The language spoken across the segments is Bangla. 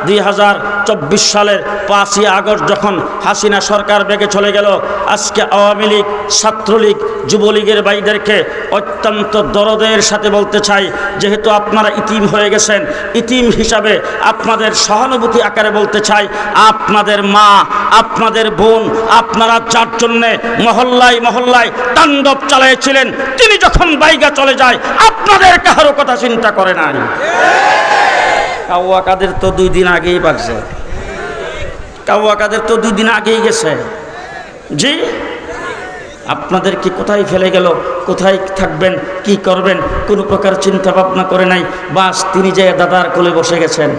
2024 সালের 5ই আগস্ট যখন হাসিনা সরকার বেগে চলে গেল, আজকে আওয়ামী লীগ, ছাত্রলীগ, যুবলীগের ভাইদেরকে অত্যন্ত দরদের সাথে বলতে চাই, যেহেতু আপনারা ইতিম হয়ে গেছেন, ইতিম হিসাবে আপনাদের সহানুভূতি আকারে বলতে চাই, আপনাদের মা, আপনাদের বোন, আপনারা যার জন্যে মহল্লায় মহল্লায় তাণ্ডব চালিয়েছিলেন, তিনি যখন বাইগা চলে যায় আপনাদের কারো কথা চিন্তা করে নাই। কাউয়া কাদের তো 2 দিন আগেই বাগছে, কাউয়া কাদের তো 2 দিন আগেই গেছে। জি, আপনাদের কি কোথায় ফেলে গেল, কোথায় থাকবেন, কি করবেন, কোনো প্রকার চিন্তা ভাবনা করে নাই। বাস তিনি যে দাদার কোলে বসে গেছেন,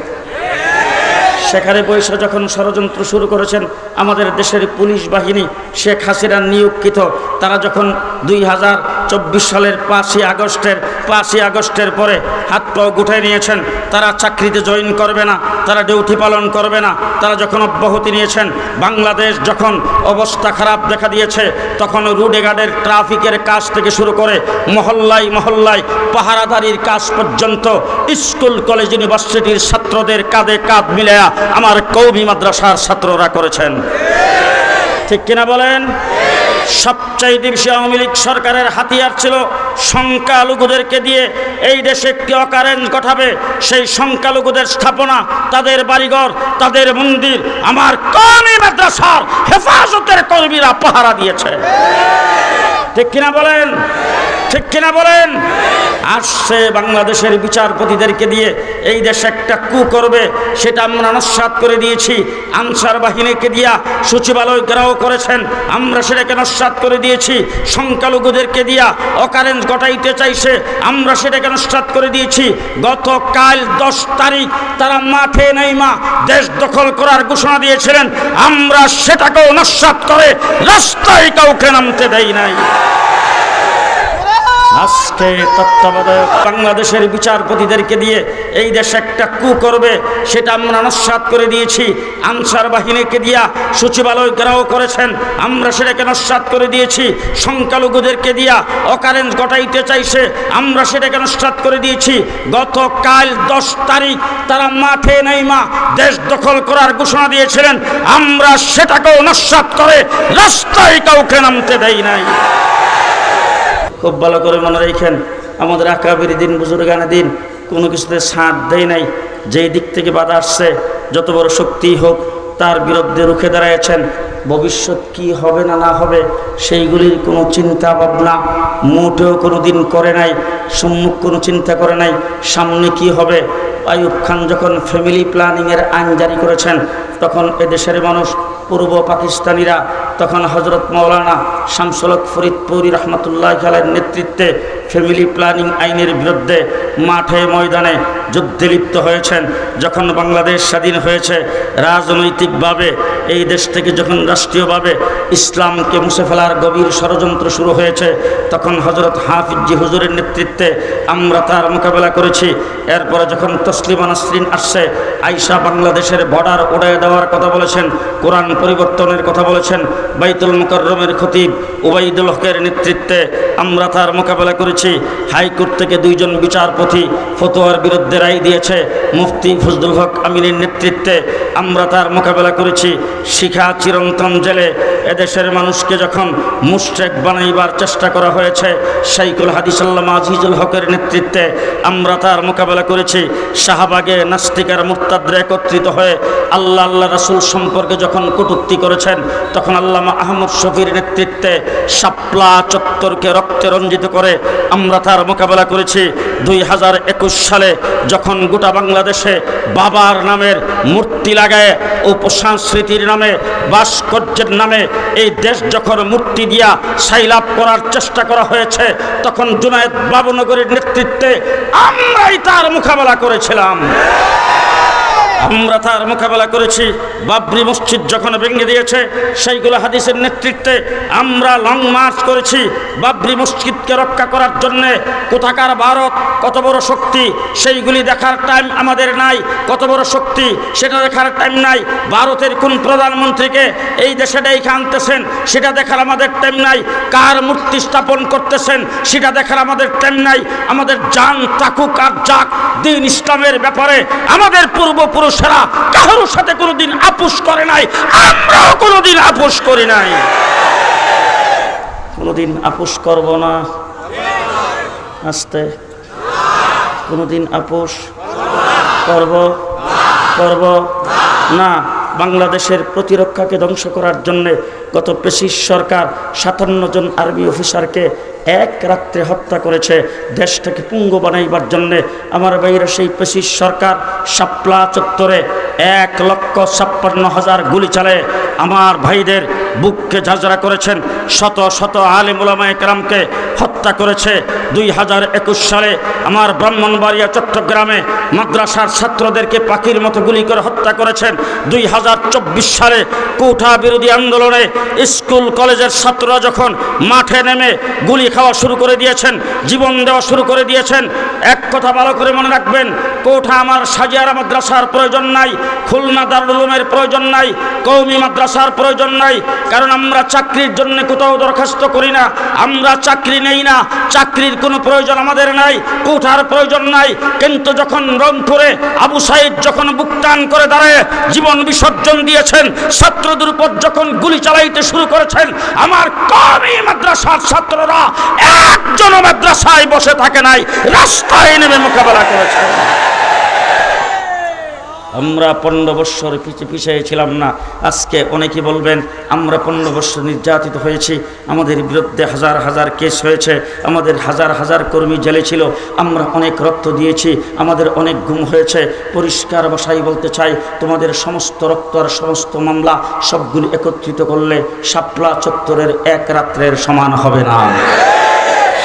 সেখানে বৈশা যখন ষড়যন্ত্র শুরু করেছেন আমাদের দেশের পুলিশ বাহিনী শেখ হাসিনার নিয়োগকৃত, তারা যখন 2024 সালের 5ই আগস্টের পরে হাত পাও গুটাই নিয়েছেন, তারা চাকরিতে জয়েন করবে না, তারা ডিউটি পালন করবে না, তারা যখন অব্যাহতি নিয়েছেন, বাংলাদেশ যখন অবস্থা খারাপ দেখা দিয়েছে, তখন রোডে গার্ডের ট্রাফিকের কাজ থেকে শুরু করে মহল্লায় মহল্লায় পাহারাদারির কাজ পর্যন্ত স্কুল কলেজ ইউনিভার্সিটির ছাত্রদের কাঁধে কাঁধ মিলায়া আমার কওমি মাদ্রাসার ছাত্ররা করেছেন। ঠিক কিনা বলেন? সবচাইতে বেশি আওয়ামী লীগ সরকারের হাতিয়ার ছিল সংখ্যালঘুদেরকে দিয়ে এই দেশে একটি অকারেন্স ঘটাবে, সেই সংখ্যালঘুদের স্থাপনা, তাদের বাড়িঘর, তাদের মন্দির আমার কওমি মাদ্রাসার হেফাজতের কর্মীরা পাহারা দিয়েছে। ঠিক কিনা বলেন? ঠিক কিনা বলেন? আসছে বাংলাদেশের বিচারপতিদেরকে দিয়ে এই দেশে একটা কু করবে, সেটা আমরা নস্যাৎ করে দিয়েছি। আনসার বাহিনীকে দিয়া সচিবালয় ঘেরাও করেছেন, আমরা সেটাকে নস্যাৎ করে দিয়েছি। সংখ্যালঘুদেরকে দিয়া অকারেন্স ঘটাইতে চাইছে, আমরা সেটাকে নস্যাৎ করে দিয়েছি। গতকাল 10 তারিখ তারা মাঠে নেইমা দেশ দখল করার ঘোষণা দিয়েছিলেন, আমরা সেটাকেও নস্যাৎ করে রাস্তায় কাউকে নামতে দেই নাই। আজকে তত্ত্বাবধায়ক বাংলাদেশের বিচারপতিদেরকে দিয়ে এই দেশে একটা কু করবে, সেটা আমরা নস্যাৎ করে দিয়েছি। আনসার বাহিনীকে দিয়া সচিবালয় ঘেরাও করেছেন, আমরা সেটাকে নস্যাৎ করে দিয়েছি। সংখ্যালঘুদেরকে দিয়া অকারেন্স ঘটাইতে চাইছে, আমরা সেটাকে নস্যাৎ করে দিয়েছি। গতকাল 10 তারিখ তারা মাঠে নেইমা দেশ দখল করার ঘোষণা দিয়েছিলেন, আমরা সেটাকেও নস্যাৎ করে রাস্তায় কাউকে নামতে দেই নাই। খুব ভালো করে মনে রাখেন, আমাদের আকাবির দিন, বুজুর্গানে দিন কোনো কিছুতে ছাড় দেয় নাই। যেই দিক থেকে বাধা আসছে, যত বড় শক্তিই হোক, তার বিরুদ্ধে রুখে দাঁড়িয়েছেন। ভবিষ্যৎ কি হবে না না হবে সেইগুলির কোনো চিন্তা ভাবনা মোটেও কোনো দিন করে নাই, সম্মুখ কোনো চিন্তা করে নাই। সামনে কি হবে? আইয়ুব খান যখন ফ্যামিলি প্ল্যানিংয়ের আইন জারি করেছেন, তখন এদেশের মানুষ, পূর্ব পাকিস্তানিরা, তখন হজরত মৌলানা শামসুল হক ফরিদপুরি রহমতুল্লাহ আলাইহির নেতৃত্বে ফ্যামিলি প্ল্যানিং আইনের বিরুদ্ধে মাঠে ময়দানে যুদ্ধে লিপ্ত হয়েছেন। যখন বাংলাদেশ স্বাধীন হয়েছে, রাজনৈতিকভাবে এই দেশ থেকে যখন রাষ্ট্রীয়ভাবে ইসলামকে মুছে ফেলার গভীর ষড়যন্ত্র শুরু হয়েছে, তখন হজরত হাফিজি হুজুরের নেতৃত্বে আমরা তার মোকাবেলা করেছি। এরপরে যখন তসলিমা নাসরিন আসছে, আইসা বাংলাদেশের বর্ডার উড়িয়ে দেওয়ার কথা বলেছেন, কোরআন পরিবর্তনের কথা বলেছেন। বাইতুল মুকাররমের খতিব উবাইদুল হকের নেতৃত্বে আমরা তার মোকাবেলা করেছি। হাইকোর্ট থেকে 2 জন বিচারপতি ফতোয়ার বিরুদ্ধে রায় দিয়েছে, মুফতি ফজলুল হক আমিনের নেতৃত্বে আমরা তার মোকাবেলা করেছি। শিখা চিরন্তন জেলে এদেশের মানুষকে যখন মুশরিক বানাইবার চেষ্টা করা হয়েছে, শাইখুল হাদিস আল্লামা আজিজুল হকের নেতৃত্বে আমরা তার মোকাবেলা করেছি। শাহবাগে নাস্তিকার মুরতাদরা একত্রিত হয়ে আল্লাহ আল্লাহ রাসূল সম্পর্কে যখন কটূক্তি করেছেন, তখন আল্লামা আহমদ শফির নেতৃত্বে শাপলা চত্বরকে রক্তে রঞ্জিত করে আমরা তার মোকাবেলা করেছি। 2021 সালে যখন গোটা বাংলাদেশে বাবার নামের মূর্তি লাগায়, উপসংস্কৃতির নামে, ভাস্কর্যের নামে এই দেশ যখন মূর্তি দিয়া সাইলাভ করার চেষ্টা করা হয়েছে, তখন জুনায়েদ বাবুনগরের নেতৃত্বে আমরাই তার মোকাবেলা করেছিলাম। আমরা তার মোকাবেলা করেছি। বাবরি মসজিদ যখন ভেঙে দিয়েছে, সেইগুলো হাদিসের নেতৃত্বে আমরা লং মার্চ করেছি বাবরি মসজিদকে রক্ষা করার জন্যে। কোথাকার ভারত কত বড় শক্তি সেইগুলি দেখার টাইম আমাদের নাই, কত বড় শক্তি সেটা দেখার টাইম নাই। ভারতের কোন প্রধানমন্ত্রীকে এই দেশে ডেকে আনতেছেন সেটা দেখার আমাদের টাইম নাই, কার মূর্তি স্থাপন করতেছেন সেটা দেখার আমাদের টাইম নাই। আমাদের জান থাকুক আর যাক, দিন ইসলামের ব্যাপারে আমাদের পূর্বপুরুষ মানুষেরা কারোর সাথে কোনোদিন আপোষ করে নাই, আমরাও কোনোদিন আপোষ করি নাই, কোনোদিন আপোষ করব না। আস্তে, কোনোদিন আপোষ করব না। বাংলাদেশের প্রতিরক্ষাকে ধ্বংস করার জন্য গত পেশিস সরকার 57 জন আর্মি অফিসারকে এক রাত্রে হত্যা করেছে দেশটাকে পুঙ্গ বানাইবার জন্যে। আমার ভাইরা সেই পেশিস সরকার শাপলা চত্বরে 1,56,000 গুলি চালায় আমার ভাইদের বুককে ঝাঁঝরা করেছেন, শত শত আলেম উলামায়ে কেরামকে হত্যা করেছে। 2021 সালে আমার ব্রাহ্মণবাড়িয়া চট্টগ্রামে মাদ্রাসার ছাত্রদেরকে পাখির মতো গুলি করে হত্যা করেছেন। 2024 সালে কোঠা বিরোধী আন্দোলনে স্কুল কলেজের ছাত্ররা যখন মাঠে নেমে গুলি খাওয়া শুরু করে দিয়েছেন, জীবন দেওয়া শুরু করে দিয়েছেন। এক কথা ভালো করে মনে রাখবেন, কোঠা আমার সাজিয়ারা মাদ্রাসার প্রয়োজন নাই, খুলনা দারুল উলুমের প্রয়োজন নাই, কওমি মাদ্রাসার প্রয়োজন নাই, কারণ আমরা চাকরির জন্য কোথাও দরখাস্ত করি না, আমরা চাকরি নেই না, চাকরির কোনো প্রয়োজন আমাদের নাই, কোঠার প্রয়োজন নাই। কিন্তু যখন রংপুরে আবু সাইদ যখন বুকটান করে দাঁড়ায় জীবন বিসর্জন দিয়েছেন, ছাত্রদের উপর যখন গুলি চালাইতে শুরু করেছেন, আমার কওমি মাদ্রাসার ছাত্ররা একজন মাদ্রাসায় বসে থাকে নাই, রাস্তায় নেমে মোকাবেলা করেছেন। আমরা 15 বৎসর পিছিয়ে ছিলাম না। আজকে অনেকে বলবেন আমরা 15 বৎসর নির্যাতিত হয়েছি, আমাদের বিরুদ্ধে হাজার হাজার কেস হয়েছে, আমাদের হাজার হাজার কর্মী জেলে ছিল, আমরা অনেক রক্ত দিয়েছি, আমাদের অনেক গুম হয়েছে। পরিষ্কার ভাষায় বলতে চাই, তোমাদের সমস্ত রক্ত আর সমস্ত মামলা সবগুলি একত্রিত করলে শাপলা চত্বরের এক রাত্রের সমান হবে না।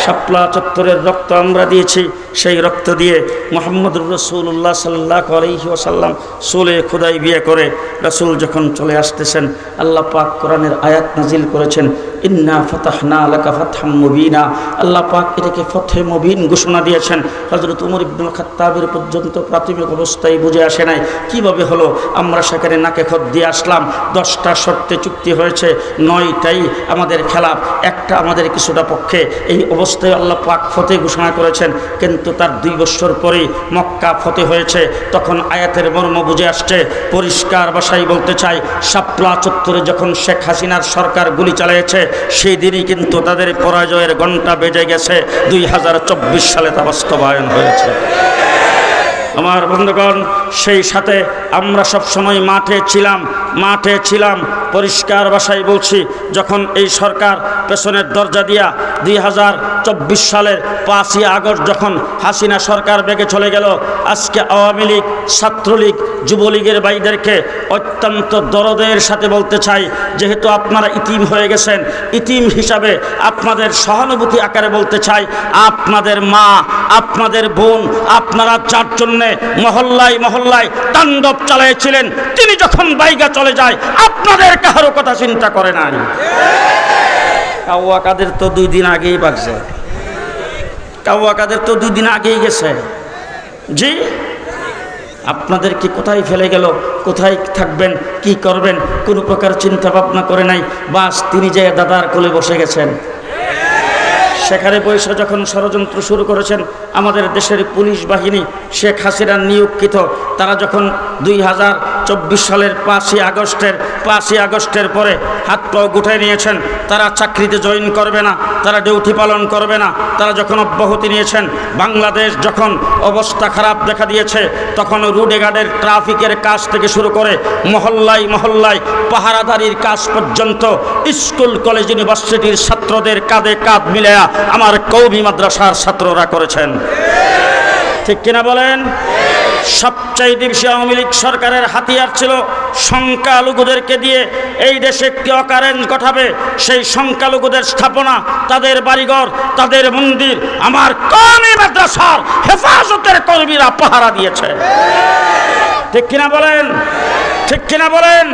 শাপলা চত্বরের রক্ত আমরা দিয়েছি, সেই রক্ত দিয়ে মুহাম্মদুর রাসূলুল্লাহ সাল্লাল্লাহু আলাইহি ওয়াসাল্লাম সুলে খুদাই বিয়ে করে রাসূল যখন চলে আসতেছেন, আল্লাহ পাক কোরআনের আয়াত নাজিল করেছেন, ইন্না ফাতাহনা লাকা ফাতহাম মুবিনা। আল্লাহ পাক এটাকে ফতহে মুবিন ঘোষণা দিয়েছেন। হযরত ওমর ইবনুল খাত্তাবের পর্যন্ত প্রাথমিক অবস্থায় বুঝে আসে নাই কিভাবে হলো। আমরা সেখানে নাকে খত দিয়ে আসলাম, 10টা শর্তে চুক্তি হয়েছে, 9টাই আমাদের খেলাফ, একটা আমাদের কিছুটা পক্ষে। এই অবস্থায় আল্লাহ পাক ফতহে ঘোষণা করেছেন। কিন্তু তার 2 বছর পরেই মক্কা ফতে হয়েছে, তখন আয়াতের মর্ম বুঝে আসছে। পরিষ্কার ভাষায় বলতে চাই, শাপলা চত্বরে যখন শেখ হাসিনার সরকার গুলি চালিয়েছে, সেই দিনই কিন্তু তাদের পরাজয়ের ঘণ্টা বেজে গেছে। 2024 সালে তা বাস্তবায়ন হয়েছে। আমার বন্ধুগণ, সেই সাথে আমরা সব সময় মাঠে ছিলাম। পরিষ্কার ভাষায় বলছি, যখন এই সরকার পেছনের দরজা দিয়া 2024 সালের 5ই আগস্ট যখন হাসিনা সরকার বেগে চলে গেল, আজকে আওয়ামী লীগ, ছাত্রলীগ, যুবলীগের ভাইদেরকে অত্যন্ত দরদের সাথে বলতে চাই, যেহেতু আপনারা ইতিম হয়ে গেছেন, ইতিম হিসাবে আপনাদের সহানুভূতি আকারে বলতে চাই, আপনাদের মা, আপনাদের বোন, আপনারা যার জন্যে মহল্লায় মহল্লায় তাণ্ডব চালিয়েছিলেন, তিনি যখন বাইগা চলে যায় আপনাদের কারো কথা চিন্তা করে নাই। কাউয়া কাদের তো 2 দিন আগেই বাগছে, কাউয়া কাদের তো 2 দিন আগেই গেছে। জি, আপনাদের কি কোথায় ফেলে গেল, কোথায় থাকবেন, কি করবেন, কোনো প্রকার চিন্তা ভাবনা করে নাই। বাস তিনি যে দাদার কোলে বসে গেছেন। সেখানে বৈশা যখন ষড়যন্ত্র শুরু করেছেন আমাদের দেশের পুলিশ বাহিনী, শেখ হাসিনার নিয়োগকৃত, তারা যখন 2024 সালের 5ই আগস্টের পরে হাত পাও গুটাই নিয়েছেন, তারা চাকরিতে জয়েন করবে না, তারা ডিউটি পালন করবে না, তারা যখন অব্যাহতি নিয়েছেন, বাংলাদেশ যখন অবস্থা খারাপ দেখা দিয়েছে, তখন রোডে গার্ডের ট্রাফিকের কাজ থেকে শুরু করে মহল্লায় মহল্লায় পাহারাদারির কাজ পর্যন্ত স্কুল কলেজ ইউনিভার্সিটির ছাত্রদের কাঁধে কাঁধ মিলায়া আমার কওমি মাদ্রাসার ছাত্ররা করেছেন। ঠিক কিনা বলেন? সবচাইতে বেশি আওয়ামী লীগ সরকারের হাতিয়ার ছিল সংখ্যালঘুদেরকে দিয়ে এই দেশে একটি অকারেন্স ঘটাবে। সেই সংখ্যালঘুদের স্থাপনা, তাদের বাড়িঘর, তাদের মন্দির আমার কওমি মাদ্রাসার হেফাজতের কর্মীরা পাহারা দিয়েছে। ঠিক কিনা বলেন? ঠিক কিনা বলেন?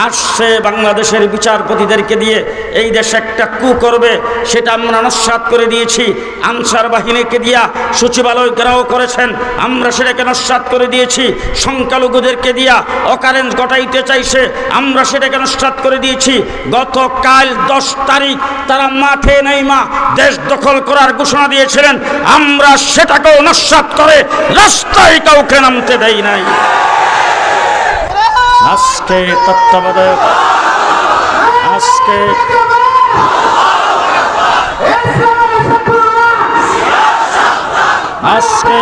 আসছে বাংলাদেশের বিচারপতিদেরকে দিয়ে এই দেশে একটা কু করবে, সেটা আমরা নস্যাৎ করে দিয়েছি। আনসার বাহিনীকে দিয়া সচিবালয় ঘেরাও করেছেন, আমরা সেটাকে নস্যাৎ করে দিয়েছি। সংখ্যালঘুদেরকে দিয়া অকারেন্স ঘটাইতে চাইছে, আমরা সেটাকে নস্যাৎ করে দিয়েছি। গতকাল 10 তারিখ তারা মাঠে নেইমা দেশ দখল করার ঘোষণা দিয়েছিলেন, আমরা সেটাকেও নস্যাৎ করে রাস্তায় কাউকে নামতে দেই নাই। আজকে তত্ত্বাবধায়ক আজকে আজকে